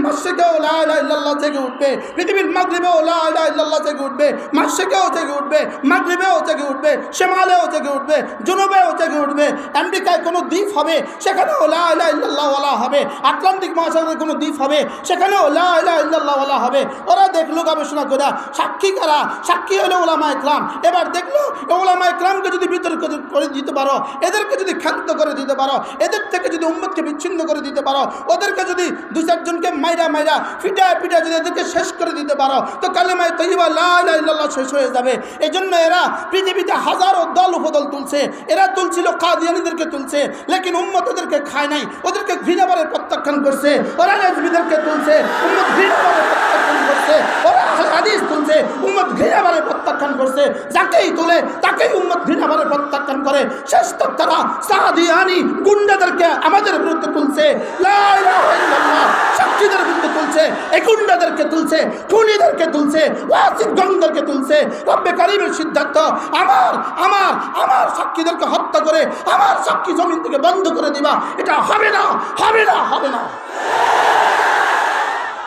মাশরিকেও লা ইলাহা ইল্লাল্লাহ জেগে উঠবে, পৃথিবীর মাগরিবেও লা ইলাহা ইল্লাল্লাহ জেগে উঠবে, মাশরিকেও জেগে উঠবে, মাগরিবেও জেগে উঠবে, শিমালেও জেগে উঠবে, জুনুবেও জেগে উঠবে। আমেরিকায় কোনো দ্বীপ হবে, সেখানেও লা ইলাহা ইল্লাল্লাহ ওয়ালা হবে। আটলান্টিক মহাসাগরে কোনো দ্বীপ হবে, সেখানেও লা ইলাহা ইল্লাল্লাহ ওয়ালা হবে। ওরা দেখলো গবেষণা করে, সাক্ষী কারা? সাক্ষী হলো উলামায়ে কেরাম। এবার দেখলো উলামায়ে কেরামকে যদি বিতর্ক করে দিতে পারো, এদেরকে যদি ক্ষান্ত করে দিতে পারো, এদের থেকে যদি উম্মতকে বিচ্ছিন্ন করে দিতে পারো, ওদেরকে যদি দু চারজনকে মাইরা মাইরা পিটায় পিটায় যদি এদেরকে শেষ করে দিতে পারো, তো কালেমায়ে তয়্যিবা লা ইলাহা ইল্লাল্লাহ শেষ হয়ে যাবে। এজন্য এরা পৃথিবীতে হাজারো দল উপদল তুলছে। এরা তুলছিল কাদিয়ানীদেরকে তুলছে, লেকিন উম্মত ওদেরকে খায় নাই, ওদেরকে ঘৃণাভাবে প্রত্যাখ্যান করছে। ওরা রেজবিদেরকে তুলছে, উম্মত ঘৃণাভাবে প্রত্যাখ্যান করছে। ওরা হাদিস তুলছে, উম্মত ঘৃণাভাবে প্রত্যাখ্যান করছে। যাকেই তুলে তাকেই উম্মত ঘৃণাভাবে প্রত্যাখ্যান করে। শেষ তক তারা সাদিয়ানি গুন্ডাদেরকে আমাদের বিরুদ্ধে তুলছে, লা ইলাহা ইল্লাল্লাহ সাক্ষীদের বিরুদ্ধে তুলছে, এই গুন্ডাদেরকে তুলছে, খুনিদেরকে তুলছে, ওয়াসিদগণদেরকে তুলছে। রব্বে কারীমের সিদ্ধান্ত, আমার আমার আমার সাক্ষীদেরকে হত্যা করে আমার সাক্ষী জমিন থেকে বন্ধ করে দিবা, এটা হবে না, হবে না, হবে না।